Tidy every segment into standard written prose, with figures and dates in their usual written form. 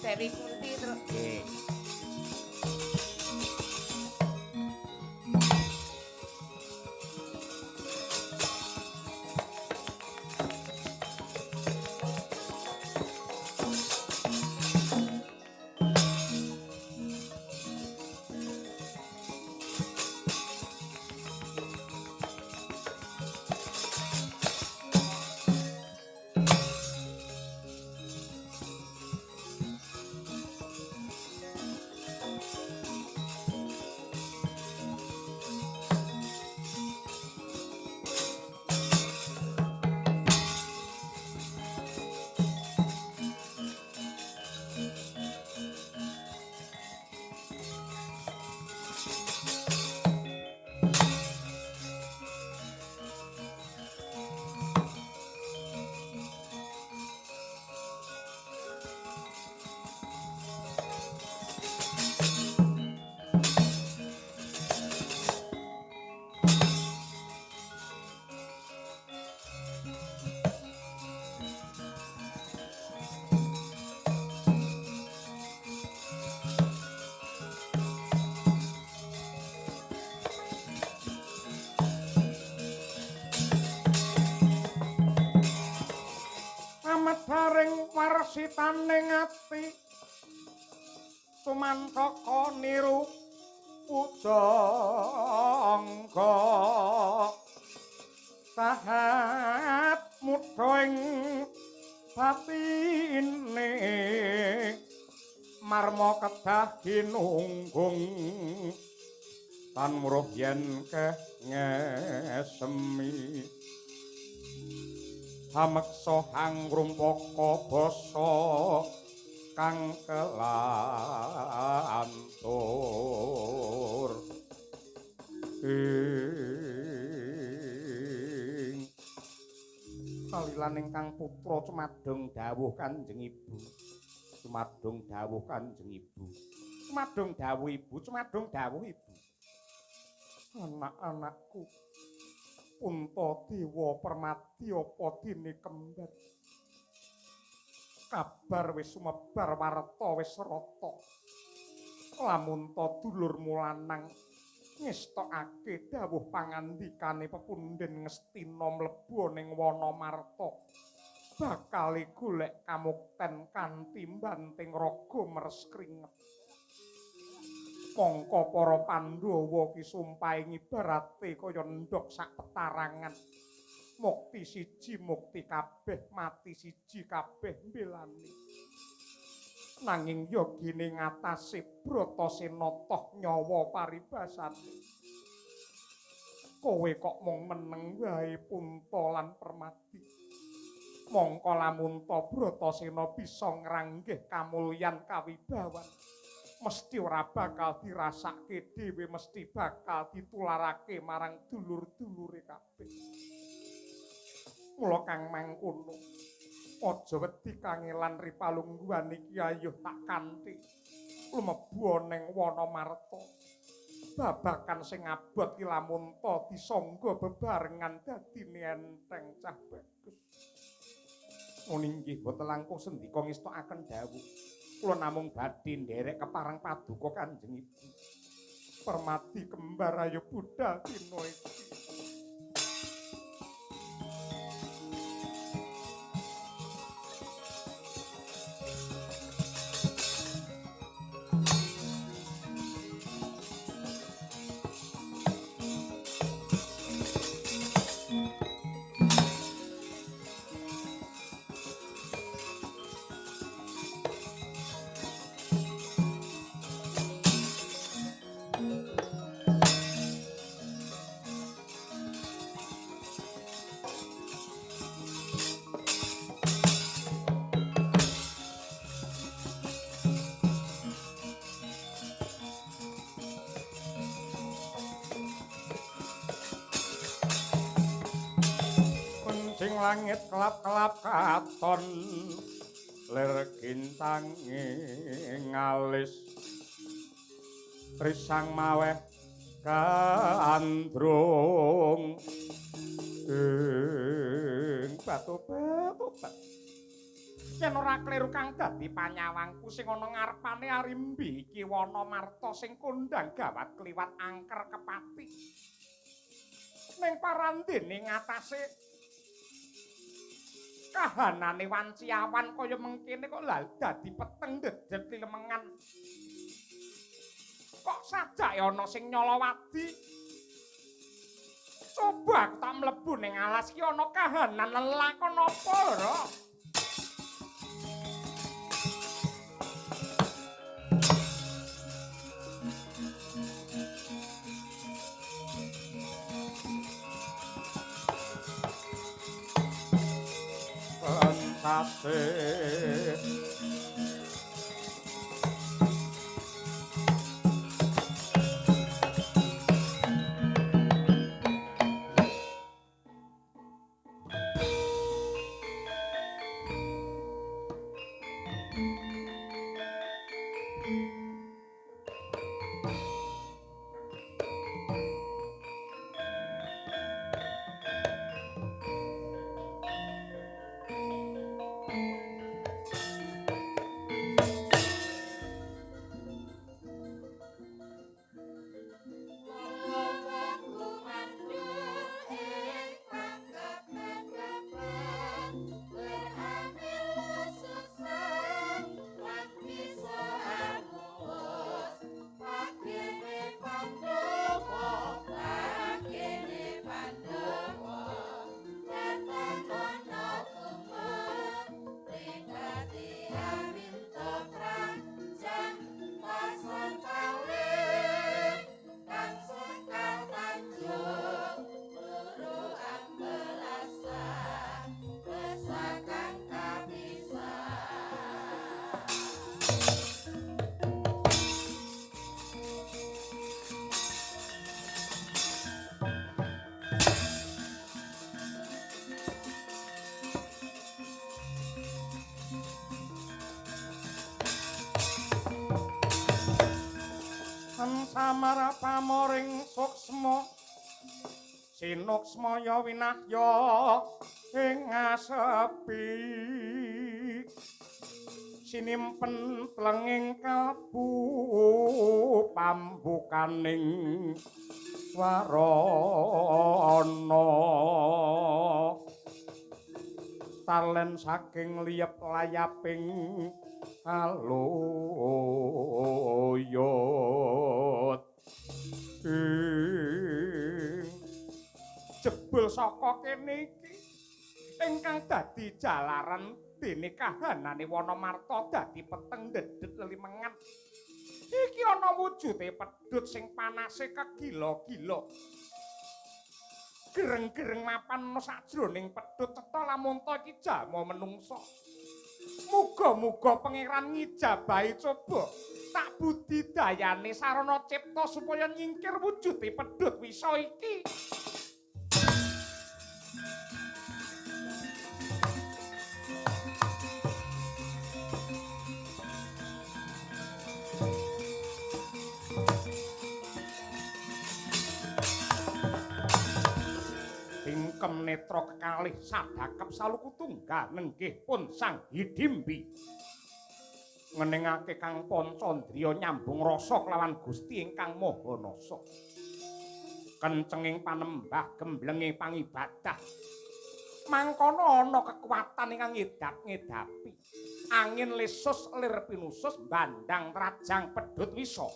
Dewi Kunti terus. Nggih. Amadaring warsitaning ati sumantaka niru pujangga sahat mudha ing batine marma kedah ginunggung tan muruh yen ngesemi hameksa hangrumpaka basa kang kelantur ing kalilan ingkang putra cumadung dawuh Kanjeng Ibu cumadung dawuh Kanjeng Ibu cumadung dawuh Ibu cumadung dawuh Ibu anak-anakku Puntadewa Permati apa dene kembar kabar wis sumebar warta wis rata lamun ta dulurmu lanang ngestokake dawuh pangandikane pepundhen Ngastina mlebu ning Wanamarta bakal golek kamukten kanthi banting raga meres kringet mongko para Pandhawa ki sumpahe ngibarate kaya endhog sak petarangan mukti siji mukti kabeh mati siji kabeh mbelani nanging yogine ngatasé Bratasena toh nyawa paribasane kowe kok mung meneng wae Punta lan Permati mongko lamun ta Bratasena bisa ngranggih kamulyan kawibawan mesti ora bakal dirasake dhewe mesti bakal ditularake marang dulur-dulure kabeh mula kang mangkono aja wedi kangelan ripalungguhan iki ayo tak kanthi lumebu ning Wanamarta babakan sing abot ki lamun ta disangga bebarengan dadine enteng cah bagus muni nggih boten langkung sendika ngestokaken dawuh kula namung badhe nderek keparang paduka Kanjeng Ibu Permati kembar ayo budal dina iki Sing langit kelap-kelap katon lir kintange ngalis risang maweh kandrung ing batu-batu Yen ora kleru kang dadi panyawangku sing ana ngarepane Arimbi iki Wanamarta sing kondhang gawat kliwat angker kepati. Ning parandene ngatasé kahanane wanciawan kaya mengkene kok lha dadi peteng dedet lilemengan. Kok sajake ana sing nyolowadi. Coba aku tak mlebu ning alas ki ana kahanan lelakon apa, Ro? Kasih samara pamoring suksma sinuksmaya winahya ing asepi sinimpen plenging kalbu pambukaning warana talen saking liyep layaping aloyot jebul saka kene iki ingkang dadi jalaran dene kahanane Wanamarta dadi peteng dedet lelimengan iki ana wujude pedhut sing panase kegila-gila gereng-gereng mapan ana sajroning pedhut cetha lamun ta iki jama menungsa. Muga-muga pangeran ngijabahi coba tak budidayane sarana cipta supaya nyingkir wujude pedhut wisa iki. Ingkem netra kekalih sadakep saluku tunggal nenggih pun sang Hidimbi ngeningake kang Pancandriya nyambung rasa kelawan Gusti ingkang Maha Nasa kencenging panembah gemblenge pangibadah mangkono ana kekuatan ingkang ngedap-ngedapi angin lesus lir pinusus bandang trajang pedhut wisa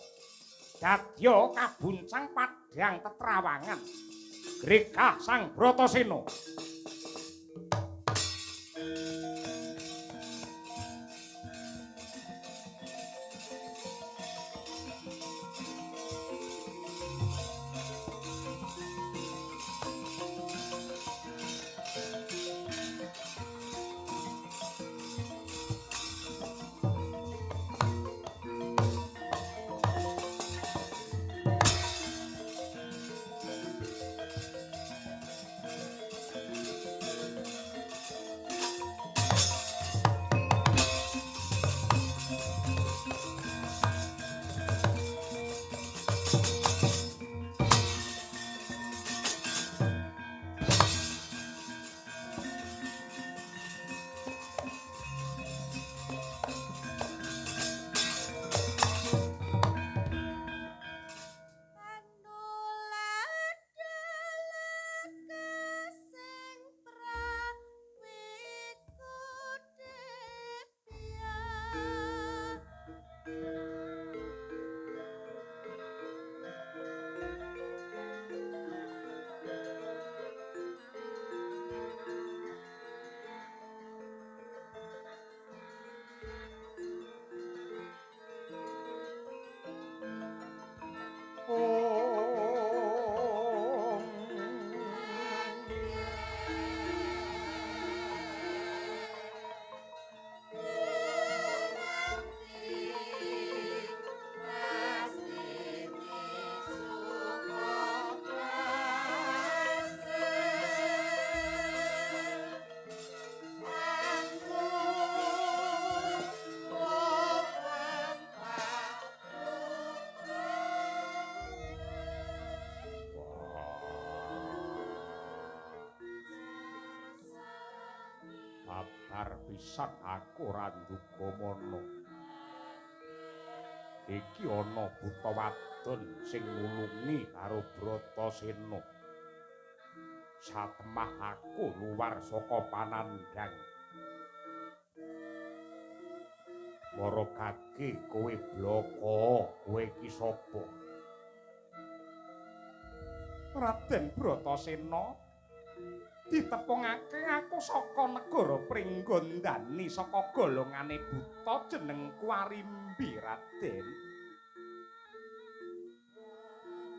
dadya kabuncang padhang tetrawangan Greka Sang Bratasena. sadar pisan aku ora nduga mono. Iki ana buta wadon sing nulungi karo Bratasena. Satemah aku luar saka panandhang. Maragake kowe bloko, kowe iki sapa? Raden Bratasena ditepungake aku saka negara Pringgondani saka golongane buta jenengku Arimbi, Raden.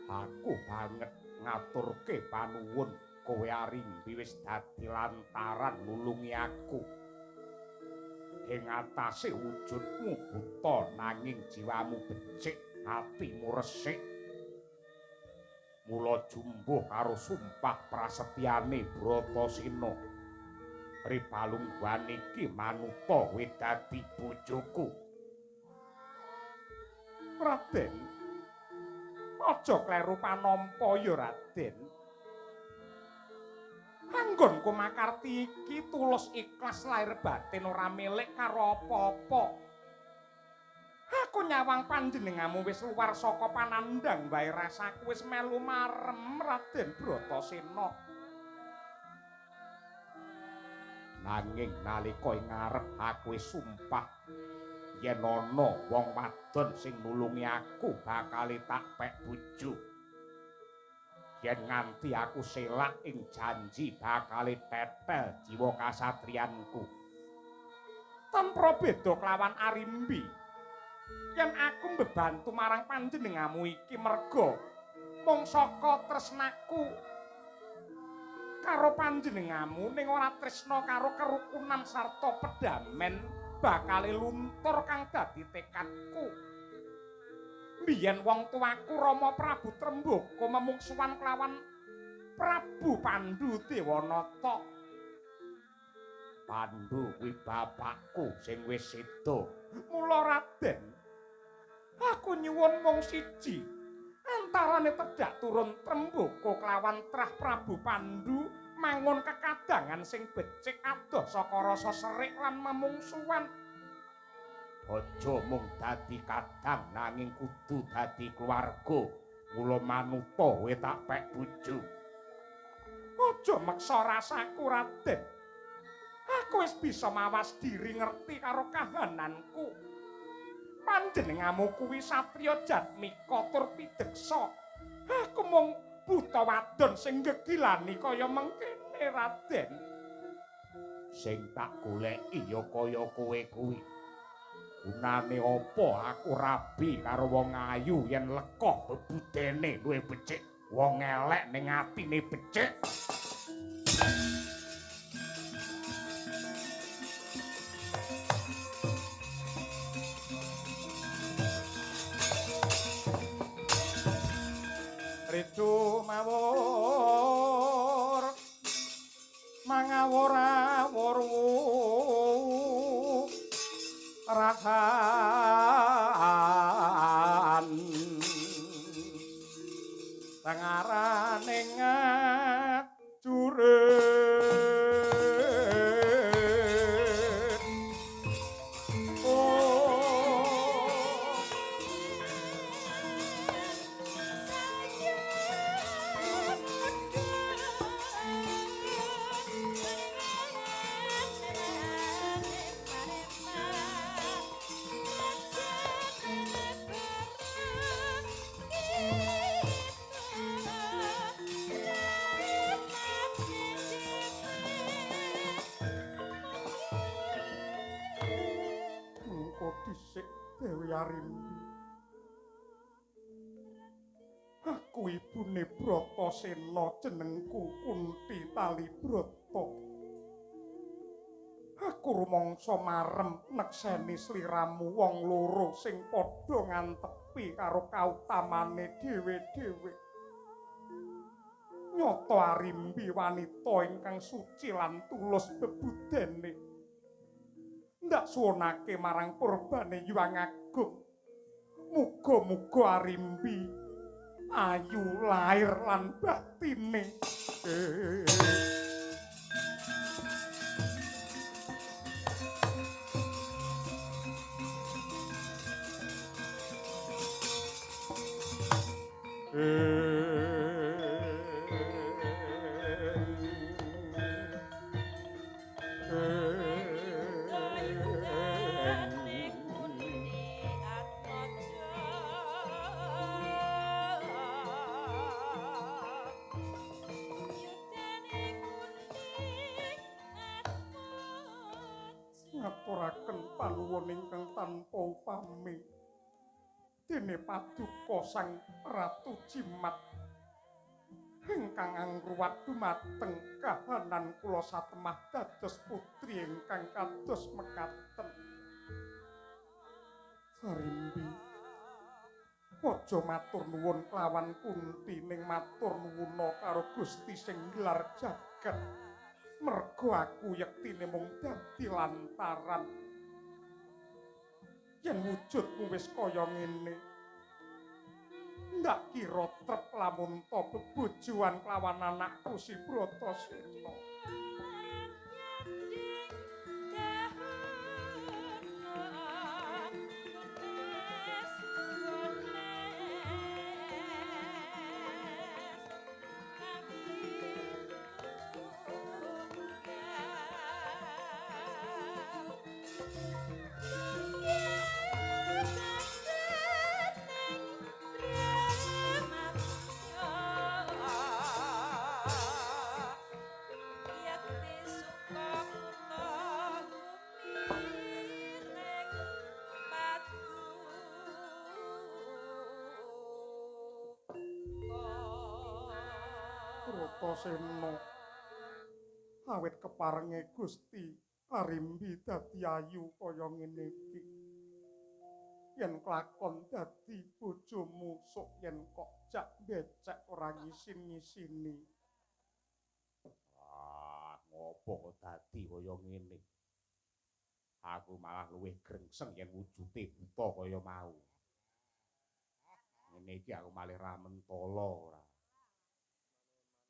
Aku banget ngaturke panuwun kowe Arimbi wis dadi lantaran nulungi aku. Ing atase wujudmu buta nanging jiwamu becik, atimu resik. Mula jumbuh karo sumpah prasetyane Bratasena. Ripalungguhan iki manuta kowe dadi bojoku. Raden, aja kleru panampa ya Raden. Anggonku makarti iki tulus ikhlas lahir batin ora milik karo apa-apa. Aku nyawang panjenenganmu wis luar saka panandhang wae rasaku wis melu marem Raden Bratasena. Nanging nalika ing ngarep aku wis sumpah yen ana wong wadon sing nulungi aku bakal tak pek bojo. Yen nganti aku selak ing janji bakal tetel jiwa kasatriyanku. Tanpa beda kelawan Arimbi. Yen aku mbebantu marang panjenenganmu iki merga mung saka tresnaku karo panjenenganmu ning ora tresna karo kerukunan sarta pedamen bakal luntur kang dadi tekadku. Biyen wong tuaku Rama Prabu Trembaka memungsuhan kelawan Prabu Pandhu Dewanata. Pandhu kuwi bapakku sing wis seda. Mula Raden, aku nyuwun mung siji, antarane tedhak turun Trembaka kelawan trah Prabu Pandhu mangun kekadangan sing becik adoh saka rasa serik lan memungsuhan. Aja mung dadi kadang nanging kudu dadi keluarga. Mula manuta kowe tak pek bojo. Aja meksa rasaku, Raden. Aku wis bisa mawas diri ngerti karo kahananku. Panjenenganmu kuwi satriya jatmika tur pideksa. Aku mung buta wadon sing gegilani kaya mengkene, Raden. Sing tak goleki ya kaya kowe kuwi. Gunane apa aku rabi karo wong ayu yen lekoh bebudene luwih becik, wong elek ning atine becik. Ridu mawur mangawur-awur rahan tengaraning jurit dhisik Dewi Arimbi. Aku ibune Bratasena jenengku Kunti Talibrata. Aku rumangsa marem nekseni sliramu wong loro sing padha ngantepi karo kautamane dhewe-dhewe. Nyata Arimbi wanita ingkang suci lan tulus bebudene. Ndak suwunake marang purbane Hyang Agung. Muga-muga Arimbi ayu lair lan batine. Ngaturaken panuwun ingkang tanpa upami dene paduka sang Ratu Jimat ingkang angruwat dumateng kahanan kula satemah dados putri ingkang kados mekaten. Sarimbi aja matur nuwun kelawan Kunti ning matur nuwuna karo Gusti sing nggelar jagat. Merga aku yektine mung dadi lantaran yen wujudmu wis kaya ngene. Ndak kira trep lamun to bebojoan kelawan anakku si Bratasena. Bratasena awit keparenge Gusti Arimbi dadi ayu kaya ngene iki. Yen kelakon dadi bojomu sok yen kok jak becek ora ngisin-ngisini. Ngopo kok dadi kaya ngene? Aku malah luwih grengseng yen wujude buta kaya mau. Ngene iki aku malih ra mentala ora.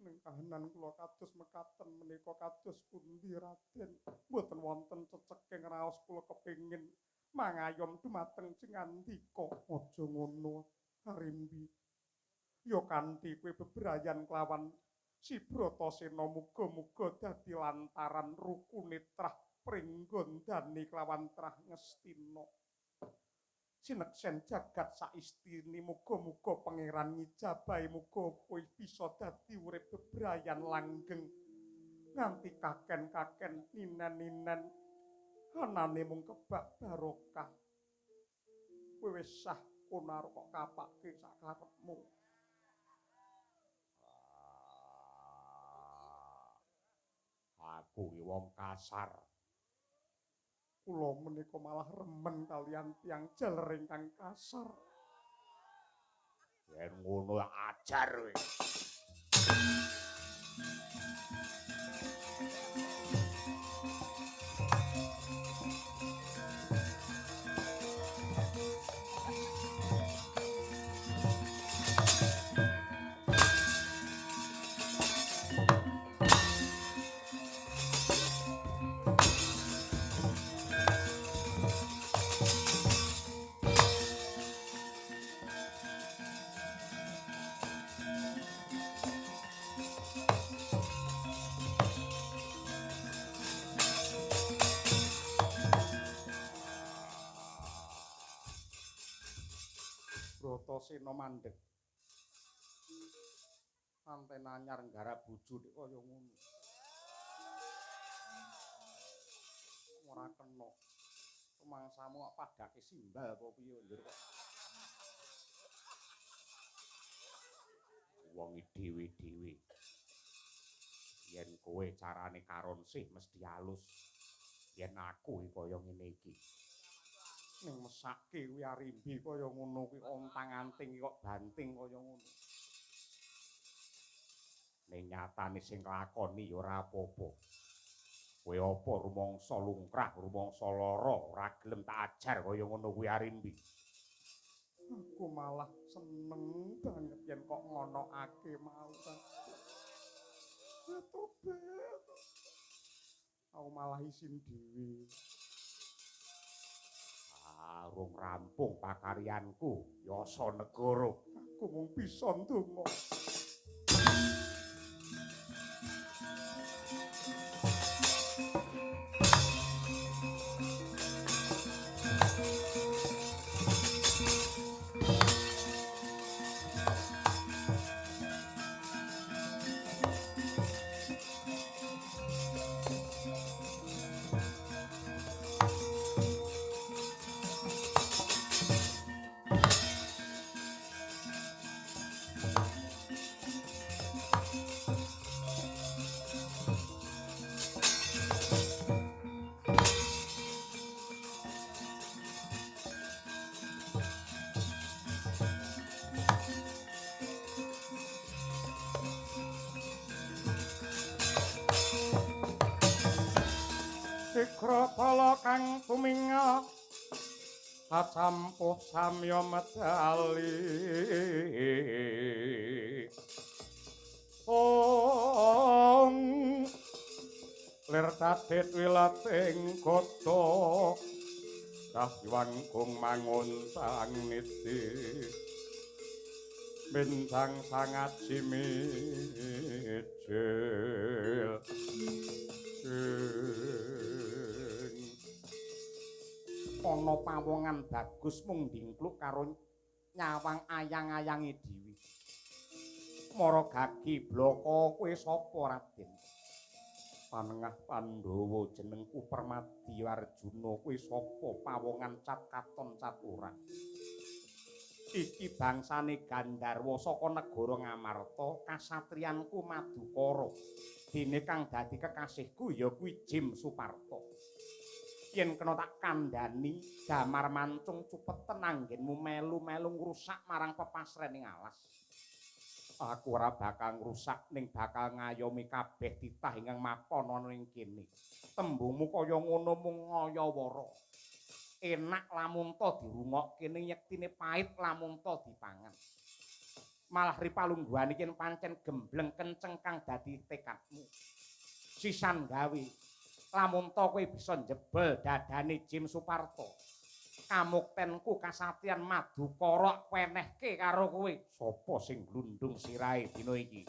Ning kahanan kula kados mekaten menika kados pundi Raden? Mboten wonten ceceking raos kula kepingin mangayom dumateng Cingandika. Aja ngono, Arimbi. Ya kanthi kowe bebrayan kelawan si Bratasena muga-muga dadi lantaran rukune trah pringgondani kelawan trah Ngastina. Sineksen jagat saistini muga-muga pangeran ngijabahi muga kowe bisa dadi urip bebrayan langgeng nganti kaken-kaken ninen-ninen anane mung kebak barokah. Kowe wis sah kono kok kapake sakarepmu. Aku ki wong kasar. Kula menika malah remen kalian tiang jaler ingkang kasar. Yen ngono ajar kowe. Bratasena mandeg. Anten anyar nggarap bojone kaya ngono. Ora kena. Rumangsamu kok padake simbal apa piye ndur kok. Wong dhewe-dhewe. Yen kowe carane karon sih mesti halus. Yen aku kaya ngene iki. Ning mesake kuwi Arimbi kaya ngono kuwi ontang-anting kok banting kaya ngono. Ning nyatane sing nglakoni ya ora apa-apa. Kowe apa rumangsa lungkrah, rumangsa lara, ora gelem tak ajar kaya ngono kuwi Arimbi. Aku malah seneng banget yen kok ngonokake mau kan. Tobat. Aku malah isin dhewe. Arung rampung pakaryanku Yasa Negara. Aku mung bisa ndonga. Sikropala kang tuminga acampuh samya medali ong lir tadet wilating kota kahyangkung mangun sang niti bintang sangat simijil ana pawongan bagus mung dingkluk karo nyawang ayang-ayange dhewe. Mara gagi bloko kowe sapa Raden? Panengah Pandhawa jenengku Permadi Arjuna. Kowe sapa pawongan cat katon cat ora? Iki bangsane Gandharwa saka negara Ngamarta, kasatriyanku Madukara. Dene kang dadi kekasihku ya kuwi Jim Suparta. Yen kena tak kandhani damar mancung cupeten anggenmu melu-melu ngrusak marang pepasrening alas. Aku ora bakal ngrusak ning bakal ngayomi kabeh titah ingkang mapan ning kene. Tembungmu kaya ngono mung ngayawara. Enak lamun ta dirungokke ning yektine pait lamun ta dipangan. Malah ripalungguhan iki pancen gembleng kenceng kang dadi tekadmu. Sisan gawe lamun ta kowe bisa njebol dadane Jim Suparta. Kamuktenku kasatyan Madukara wenehke karo kowe. Sapa sing glundung sirahe dina iki?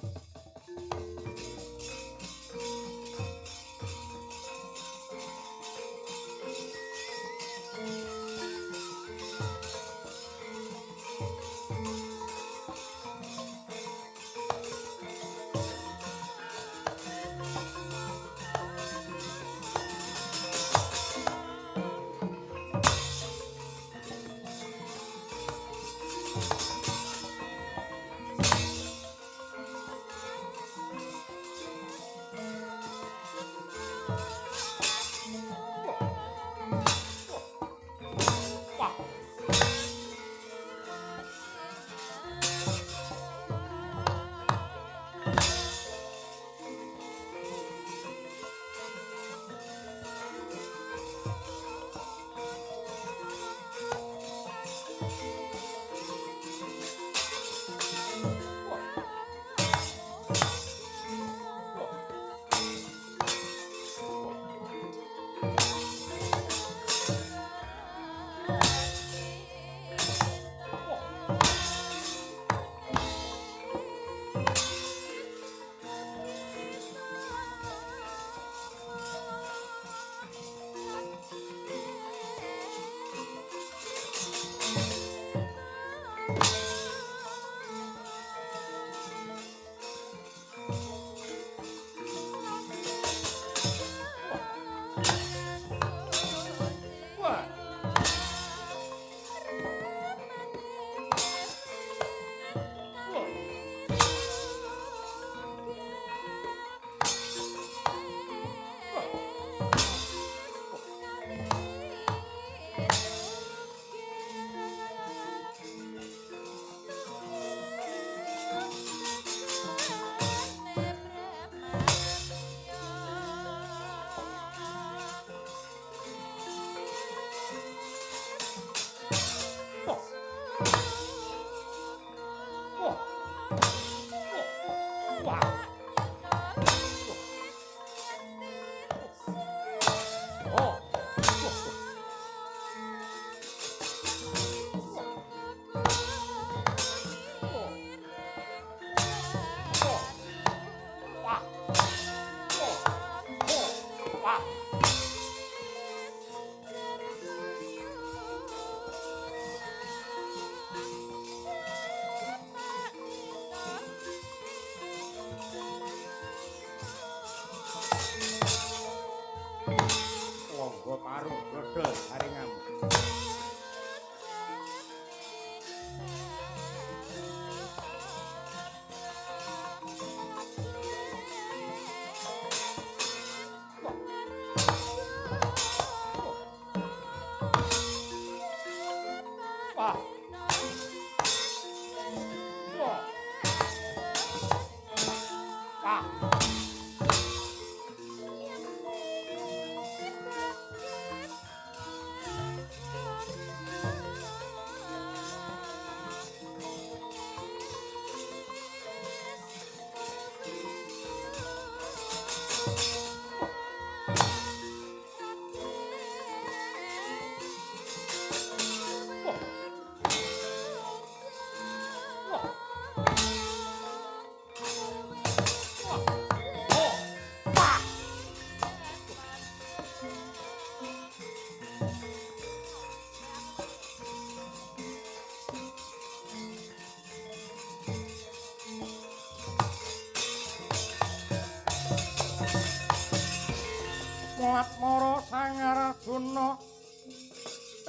Atmara Sang Arjuna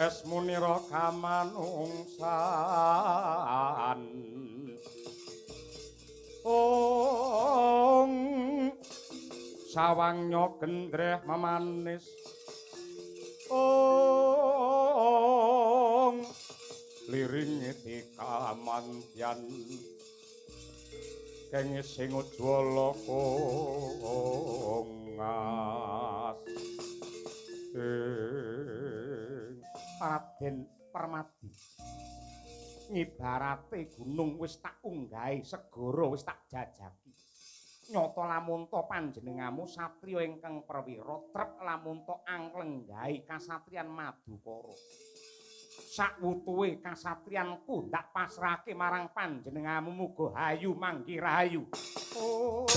esmunira kamanungsan ong sawangnya gendreh memanis ong liring dikamantyan kenging sing ujwala kongas Raden Permadi ngibarate gunung wis tak unggahi segara wis tak jajaki nyata lamun ta panjenengamu satriya ingkang perwira trep lamun ta anglenggahi kasatriyan Madukara sakwutuhe kasatriyanku ndak pasrahke marang panjenengamu muga hayu manggi rahayu oh.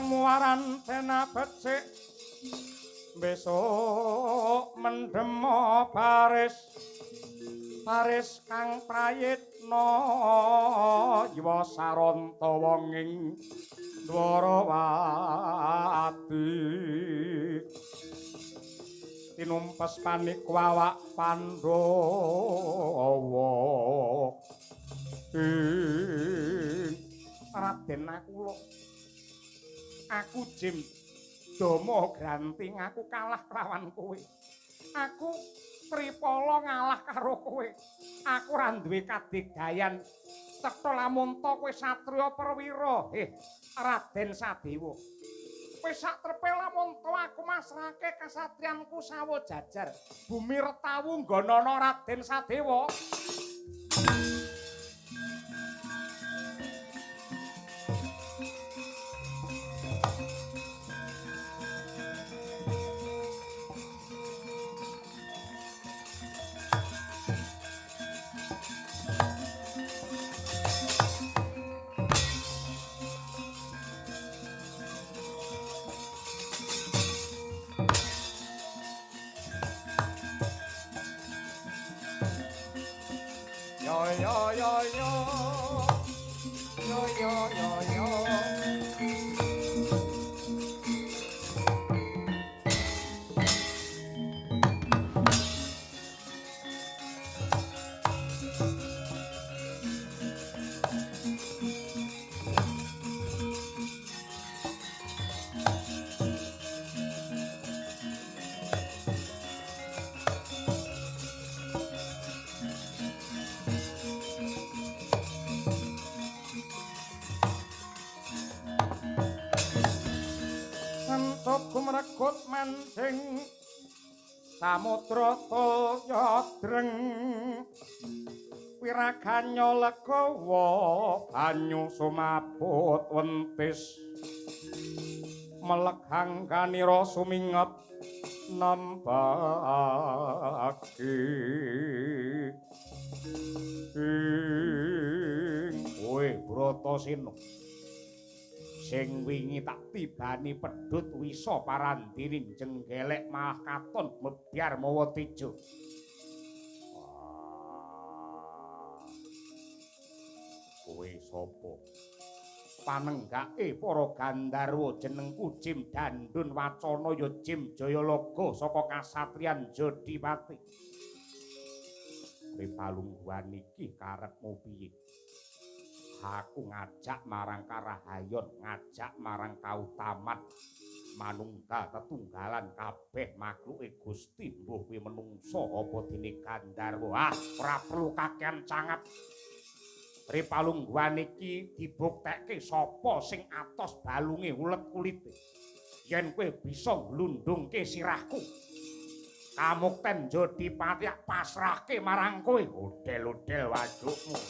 Muaran pena becik besok mendemo baris kang prayitna yiwa saranta wonging Dwarawati tinumpes panik wawak Pandhawa Raden aku Jim Domo Granting aku kalah lawan kowe aku Tripala ngalah karo kowe aku ora duwe kadigdayan cetha lamun ta kowe satriya perwira Raden Sadewa kowe sak trepe lamun ta aku masrahke kasatriyanku sawo jajar bumi retawu nggonana Raden Sadewa gumregut mancing samudra toya dreng wiraganya legawa banyu sumaput wentis meleghang kanira suminget nambake kowe Bratasena sing wingi tak tibani pedhut wisa parandiring jenggelek malah katon mebyar mawa tejo. Kowe sapa? Panenggake para Gandharwa jenengku Jim Dandun Wacana ya Jim Jayalaga saka kasatriyan Jodipati. Ripalungguhan iki karepmu piye? Aku ngajak marang karahayon, ngajak marang kautaman, manunggal tetunggalan kabeh makhluke Gusti, mbuh kuwi menungsa apa dene Gandharwa. Ora perlu kakehan cangap. Ripalungguhan iki dibuktekke sapa sing atos balunge ulet kulite. Yen kowe bisa nglundungke sirahku, Kamukten Jodipati pasrahke marang kowe. Udel-udel wadukmu.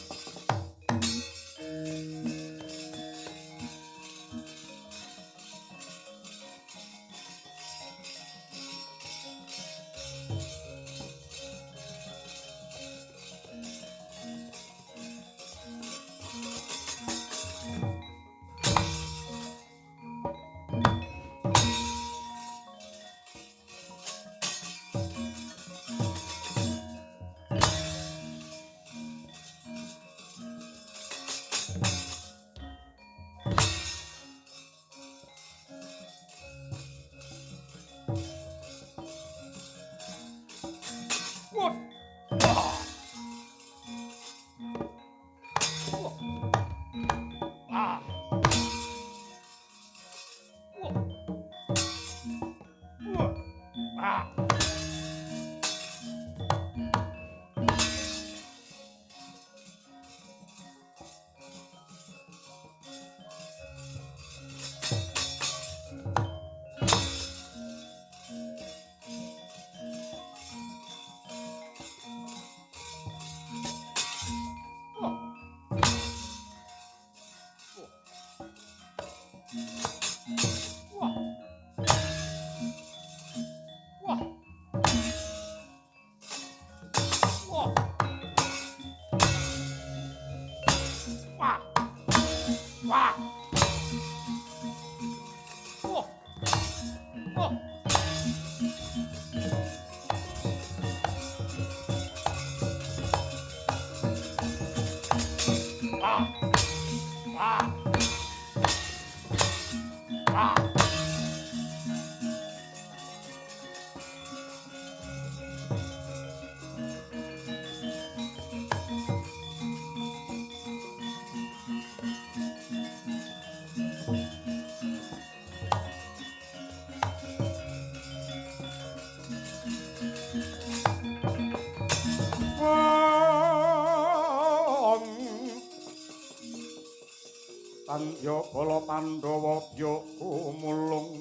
Pandya bala Pandhawa bya kumulung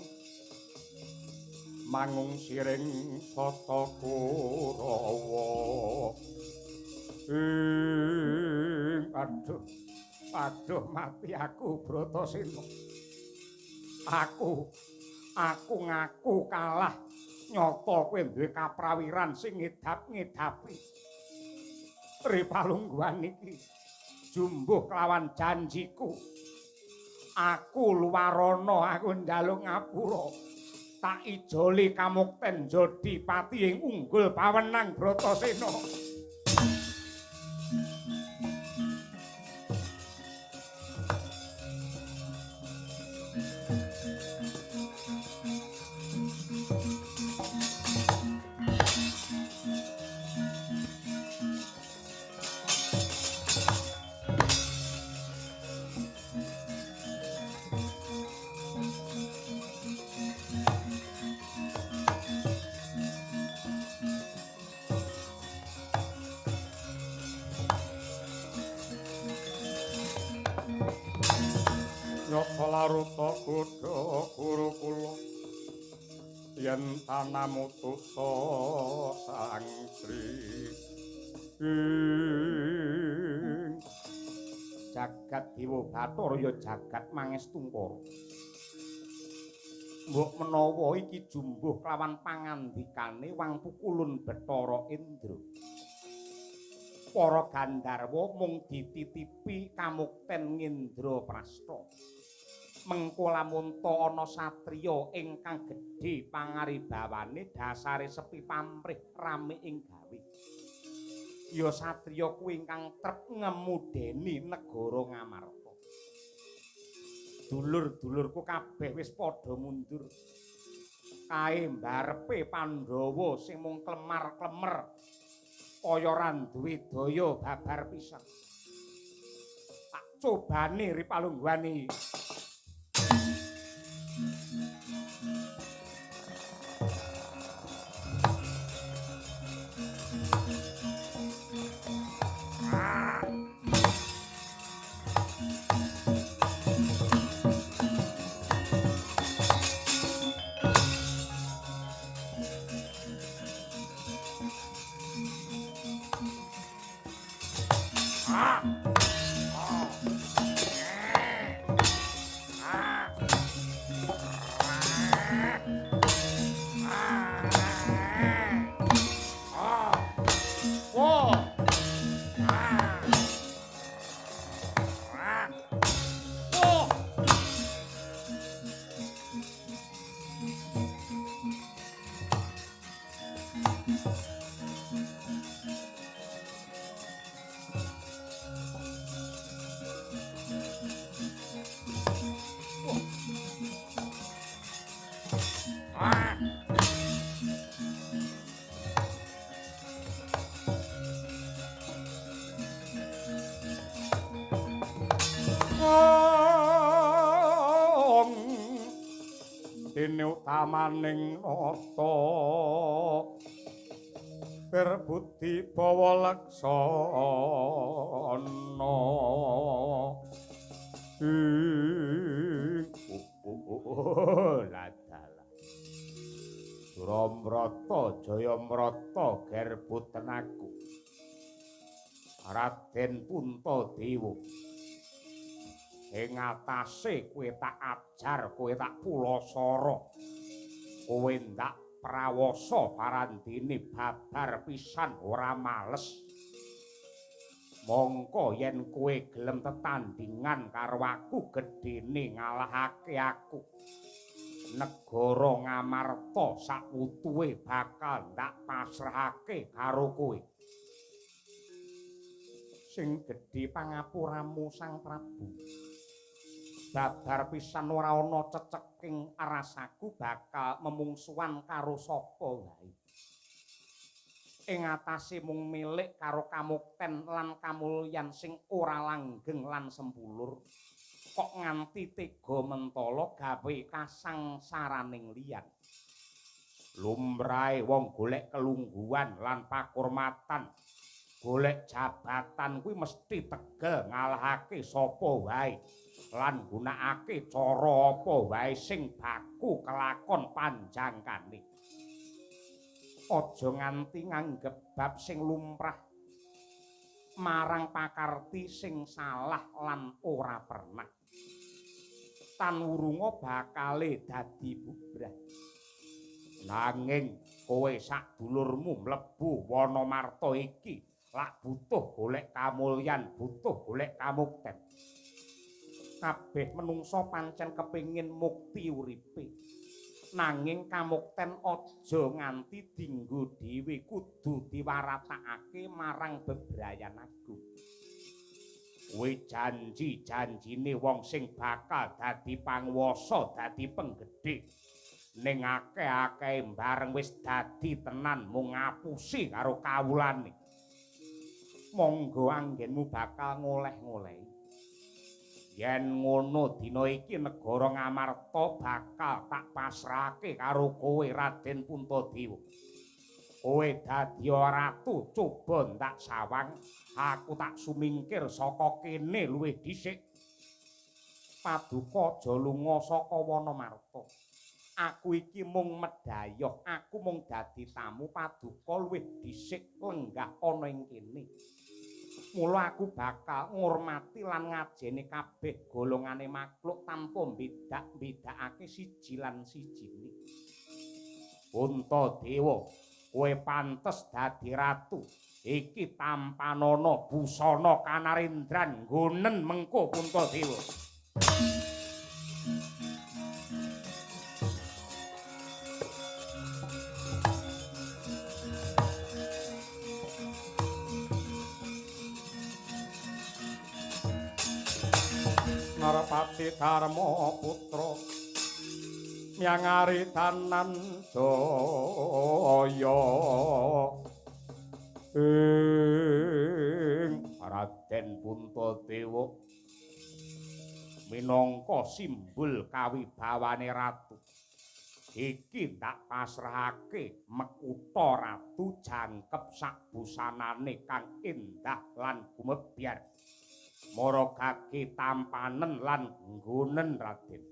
mangung siring sata Kurawa. Aduh mati aku Bratasena. Aku ngaku kalah nyata kowe duwe kaprawiran sing ngedap-ngedapi. Ripalungguhan iki jumbuh kelawan janjiku. Aku luwarana, aku njaluk ngapura. Tak ijoli Kamukten Jodipati ing unggul pawenang Bratasena. Nyata laruta kuda guru kula yen tanamutusa sangkri jagat Dewa Bathara ya jagat Mangestungkara. Mbok menawa iki jumbuh lawan pangandikane Wang Pukulun Bathara Indra. Para Gandharwa mung dititipi kamukten Ngendraprasta. Mengko lamun ta ana satriya ingkang gedhe pangaribawane dasare sepi pamrih rame ing gawe. Ya satriya kuwi ingkang trep ngemudeni negara Ngamarta. Dulur-dulurku kabeh wis padha mundur. Kae mbarepe Pandhawa sing mung klemar-klemer kaya ora duwe daya babar pisan. Tak cobane ripalungguane. Dene utamaning nata berbudi bawa laksana ladalah Suramrata Jayamrata gerbu tenaku Raden Puntadewa ing atase kowe tak ajar, kowe tak pulasara. Kowe ndak prawasa parandene babar pisan ora males. Mongko yen kowe gelem tetandingan karo aku gedene ngalahake aku. Negara Ngamarta sakutuhe bakal ndak pasrahake karo kowe. Sing gedhe pangapuramu Sang Prabu. Babar pisan ora ana ceceking rasaku bakal memungsuhan karo sapa wae. Ing atase mung milik karo kamukten lan kamulyan sing ora langgeng lan sempulur. Kok nganti tega mentala gawe kasangsaraning liyan. Lumrahe wong golek kelungguhan lan pakurmatan, golek jabatan kuwi mesti tegel ngalahake sapa wae. Lan gunakake cara apa wae sing baku kelakon panjangkane. Aja nganti nganggep bab sing lumrah marang pakarti sing salah lan ora pernah. Tan wurunga bakale dadi bubrah. Nanging kowe sak dulurmu mlebu Wanamarta iki lak butuh golek kamulyan, butuh golek kamukten. Kabeh menungso pancen kepingin mukti uripe. Nanging kamukten aja nganti dienggo dhewe, kudu diwaratakake marang bebrayan agung. Kuwi janji-janjine wong sing bakal dadi panguwasa, dadi penggedhe. Ning akeh-akeh bareng wis dadi tenan mung ngapusi karo kawulane. Monggo anggenmu bakal ngoleh-ngolehi. Yen ngono dina iki negara Ngamarta bakal tak pasrahake karo kowe Raden Puntadewa. Kowe dadi ratu coba ndak sawang, aku tak sumingkir saka kene luwih dhisik. Paduka aja lunga saka Wanamarta. Aku iki mung medhayoh, aku mung dadi tamu paduka luwih dhisik lenggah ana ing kene. Mula aku bakal ngurmati lan ngajeni kabeh golongane makhluk tanpa mbedakake siji lan sijine. Puntadewa, kowe pantes dadi ratu. Iki tampanana busana Kanarendran nggonen mengko Puntadewa. Narapati Darma putra miangari tanan jaya ing Raden Puntadewa minangka simbol kawibawane ratu iki tak pasrahake Mekutha Ratu jangkep sak busanane kang endah lan gumebyar maragake tampanen lan nggonen Raden.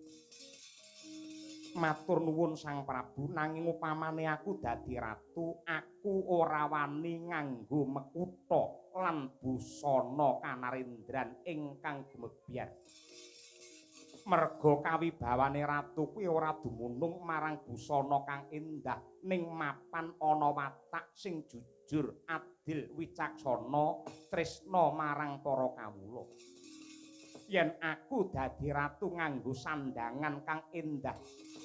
Matur nuwun Sang Prabu, nanging upamane aku dadi ratu, aku ora wani nganggo Mekutha lan busana Kanarendran ingkang gumebyar. Merga kawibawane ratu kuwi ora dumunung marang busana kang endah, ning mapan ana watak sing jujur, adil, wicaksana, tresna marang para kawula. Yen aku dadi ratu nganggo sandangan kang endah,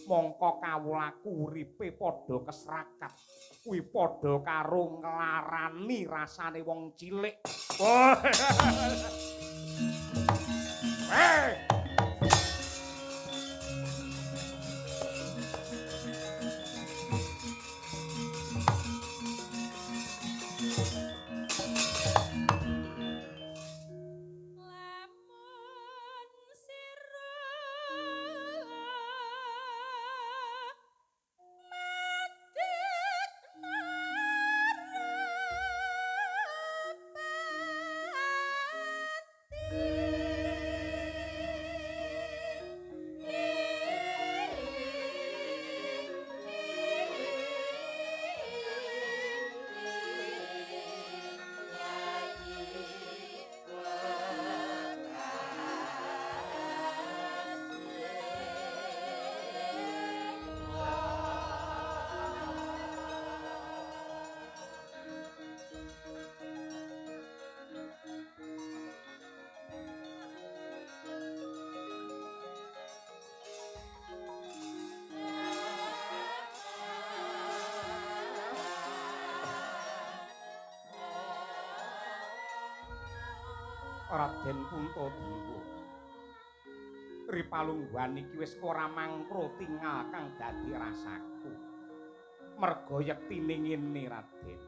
mongko kawulaku uripe padha kesrakat. Kuwi padha karo nglarani rasane wong cilik. Hei! Raden Puntadewa. Ripalungguhan iki wis ora mangkro tinggal kang dadi rasaku. Merga yektine ngene Raden.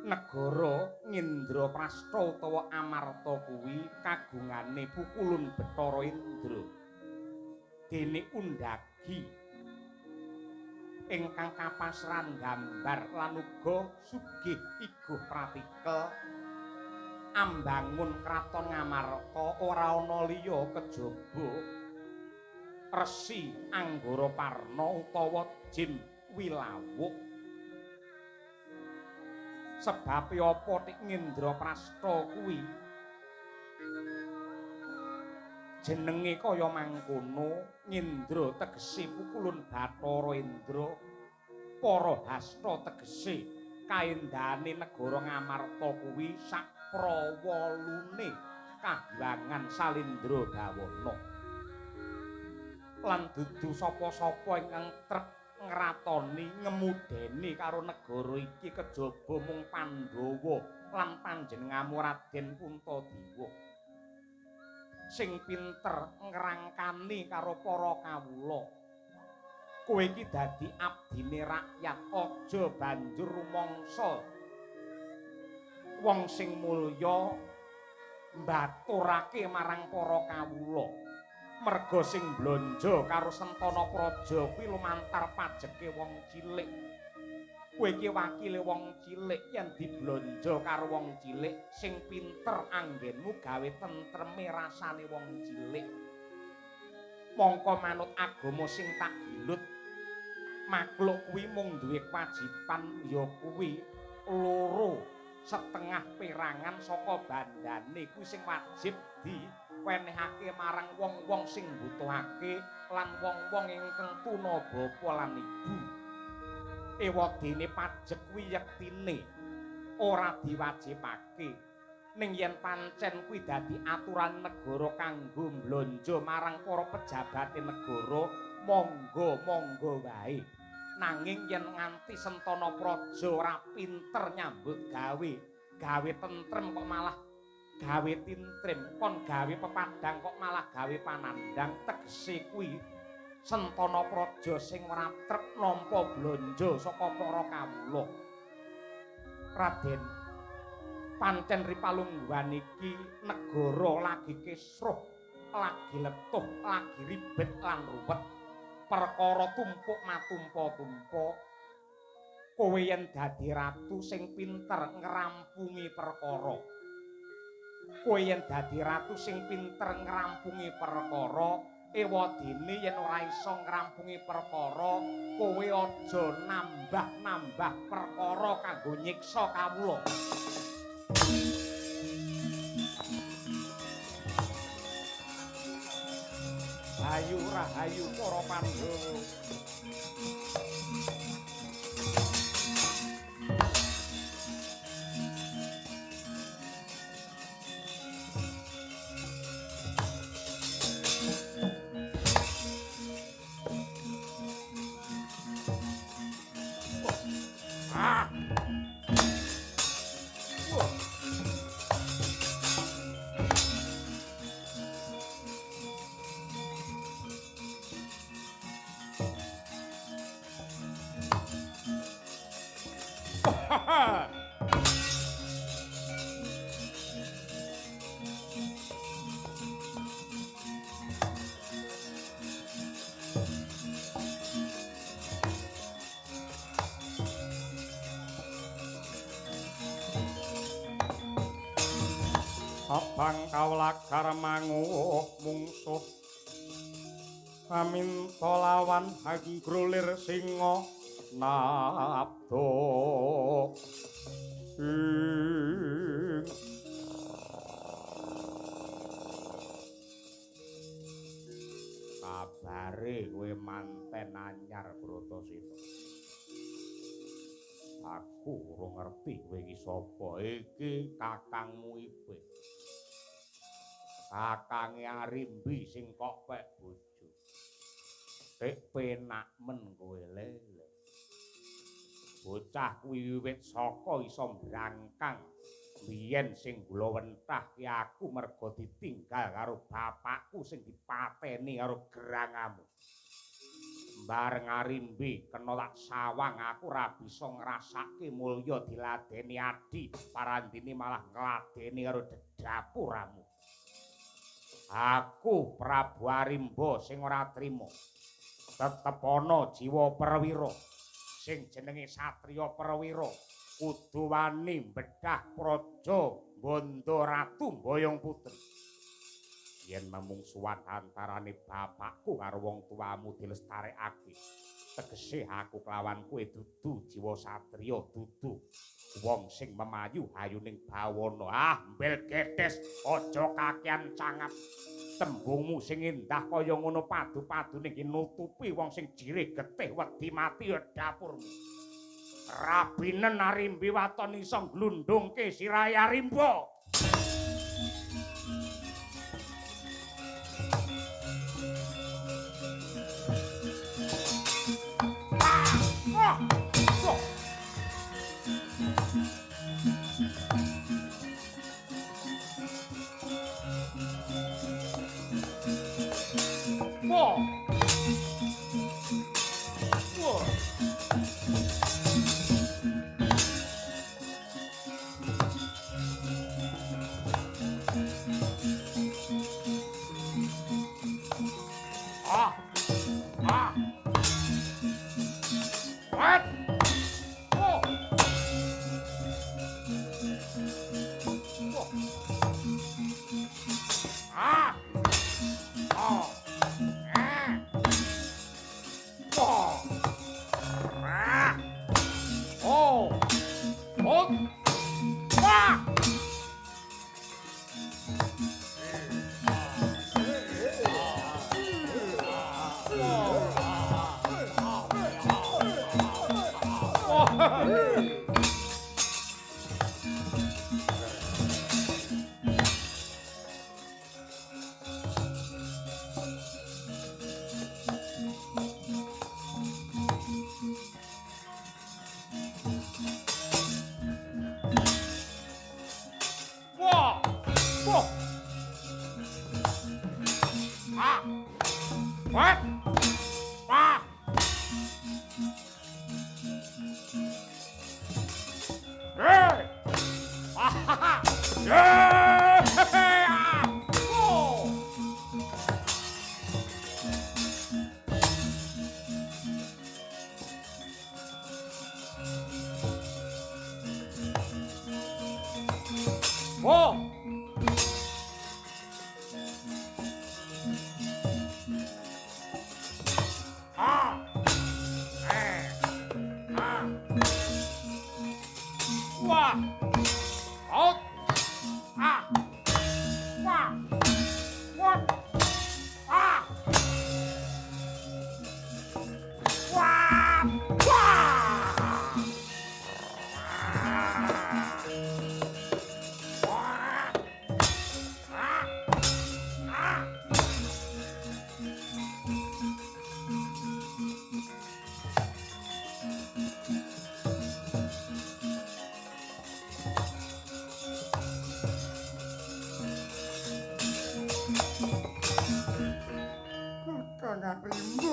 Negara Ngendraprastha utawa Amarta kuwi kagungane Pukulun Bathara Indra. Dene Undagi ingkang kapasran gambar lan uga sugih iguh pratikel ambangun kraton Ngamarta ora ana liya kejaba Resi Anggaraparna utawa Jim Wilawuk. Sebab apa Tik Ngendraprastha kuwi jenenge kaya mangkono. Ngendra tegese Pukulun Bathara Indra, para hasta tegese kaendahane negara Ngamarta kuwi sak prawalune kahiwangan Salendra Bawana. Lan dudu sapa-sapa ingkang trep ngratoni ngemudeni karo negara iki kejaba mung Pandhawa lan panjenenganmu Raden Puntadewa sing pinter ngrangkani karo para kawula. Kowe iki dadi abdine rakyat, aja banjur rumangsa wong sing mulya mbaturake marang para kawula. Merga sing blanja karo Sentana Praja kuwi lumantar pajeke wong cilik. Kowe iki wakile wong cilik, yen diblanja karo wong cilik sing pinter anggenmu gawe tentreme rasane wong cilik. Mongko manut agama sing tak gilut makhluk kuwi mung duwe kewajiban ya kuwi loro setengah perangan saka bandane kuwi sing wajib diwenehake marang wong-wong sing mbutuhake lan wong-wong ingkang tuna bapa lan ibu. Ewadene pajek kuwi yektine ora diwajibake ning yen pancen kuwi dadi aturan negara kanggo mblanja marang para pejabate negara monggo wae. Nanging yen nganti Sentana Praja ora pinter nyambut gawe tentrem kok malah gawe tintrim, kon gawe pepadang kok malah gawe panandang, tegese kuwi Sentana Praja sing ora trep nampa blanja saka para kawula. Raden, pancen Ripalungguhan iki negara lagi kisruh, lagi letuh, lagi ribet lan ruwet. Perkara tumpuk matumpa-tumpa. Kowe yen dadi ratu sing pinter ngrampungi perkara. Kowe yen dadi ratu sing pinter ngrampungi perkara, ewadene yen ora iso ngrampungi perkara, kowe aja nambah-nambah perkara kanggo nyiksa kawula. Ayu rahayu para Pandhawa. Abang kawlagar manguh mungsuh paminta lawan hanggrolir singa nabda kabare kowe manten anyar Bratasena. Aku ora ngerti kowe iki sapa. Iki kakangmu Ipin. Kakange Arimbi sing kok pek bojo. Sik penak men kowe lele. Bocah kuwi wiwit saka iso mbrangkang. Biyen sing kula wentah ki aku merga ditinggal karo bapakku sing dipateni karo gerangamu. Bareng Arimbi kena tak sawang aku ora bisa ngrasake mulya diladeni adi, parandene malah ngladeni karo dedapuramu. Aku Prabu Arimba sing ora trima. Tetep ana jiwa perwira sing jenenge satriya perwira kudu wani mbedhah praja Banda Ratu Boyong Putri. Yen memungsuhan antarane bapakku karo wong tuamu dilestarekake, tegese aku kelawan kowe dudu jiwa satriya, dudu wong sing memayu hayuning bawana. Mbel gedes aja kakean cangap. Tembungmu sing indah kaya ngono padu-padune iki nutupi wong sing jirih getih wedi mati dapurmu. Rabinen Arimbi waton iso glundungke sirahe Arimba. Wah! Wah! Ah! What? Ah! Hey! Ah! Ha, ha. Yeah! Ah! Oh! Oh! Ah! Eh! Ah! Wah! Out! Ah! Wah! What? Ah! Wah! Wah! Wah! Ah! Ah! Kakang Arimbo.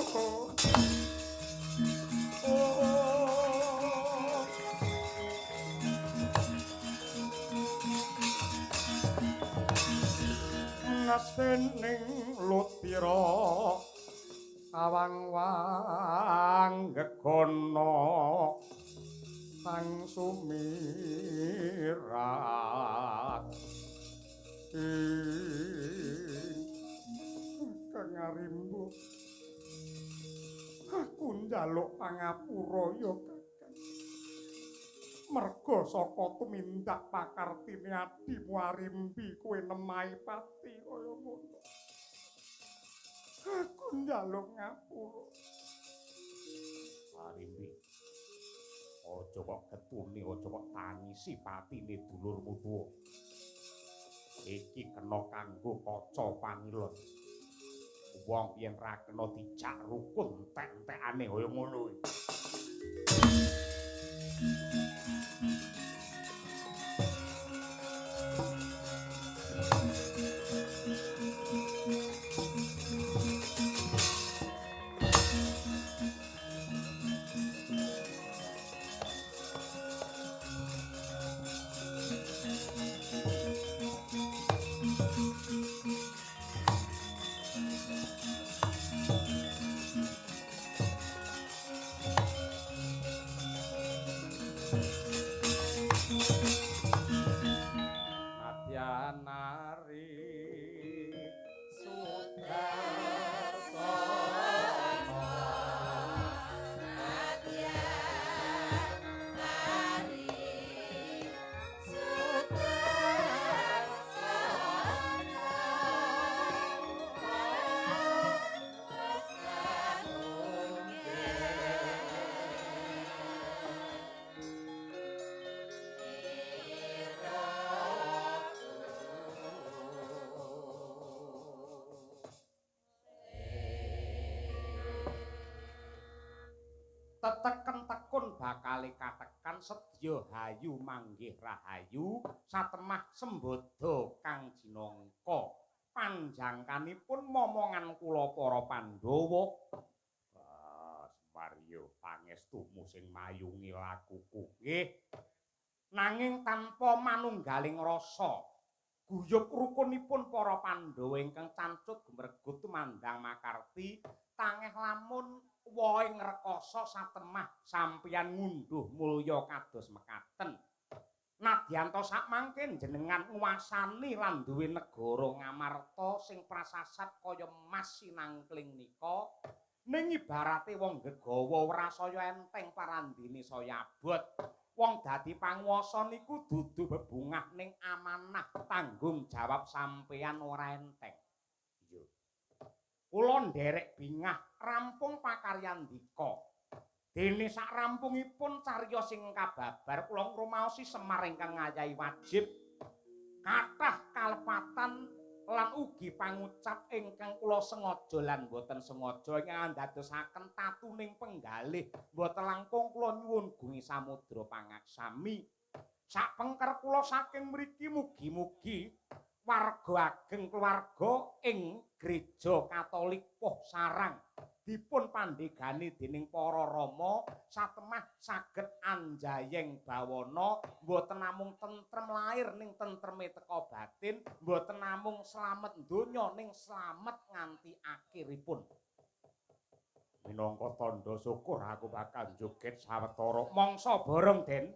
Oh. Nasening lutira awang-wang gegono sang sumirat Kakang Arimbo, aku njaluk pangapura ya Kakang. Merga saka tumindak pakartine adimu Arimbi kowe nemahi pati kaya ngono. Aku njaluk ngapura. Arimbi. Aja kok getune, aja kok tangisi patine dulurmu tuwa. Iki kena kanggo kaca pangilon. Wong yen ra kena dijak rukun entek-entekane kaya ngono. Teteken tekun bakale katekan sedya hayu manggih rahayu satemah sembodo kang jinangka panjangkanipun momongan kula para Pandhawa Sembaryo pangestumu sing mayungi lakuku nggih nanging tanpa manunggaling rasa guyub rukunipun para Pandhawa ingkang cancut gumregut tumandang makarti tangeh lamun woing rekoso satemah sampeyan ngunduh mulya kados mekaten. Nadyanto sakmangke jenengan nguwasani lan duwe negara ngamarta sing prasasat kaya emas sinangkling nika ning ibarate wong gegawa ora saya enteng parandene saya abot. Wong dadi panguwasa niku dudu bebungah ning amanah tanggung jawab sampeyan ora enteng. Kula nderek bingah rampung pakaryan dika. Dene sak rampungipun cariyos sing kababar kula ngrumaosi Semar ingkang ngayahi wajib kathah kalepatan lan ugi pangucap ingkang kula sengaja lan boten sengaja ingkang ndadosaken tatuning penggalih boten langkung kula nyuwun gungi samudra pangaksami sapengker kula saking mriki mugi-mugi warga ageng keluarga ing Gereja Katolik Poh Sarang dipun pandegani dening para rama satemah saged anjayeng bawana mboten namung tentrem lahir ning tentreme teka batin mboten namung slamet donya ning slamet nganti akhiripun minangka tandha syukur aku bakal joget sawetara mangsa bareng Den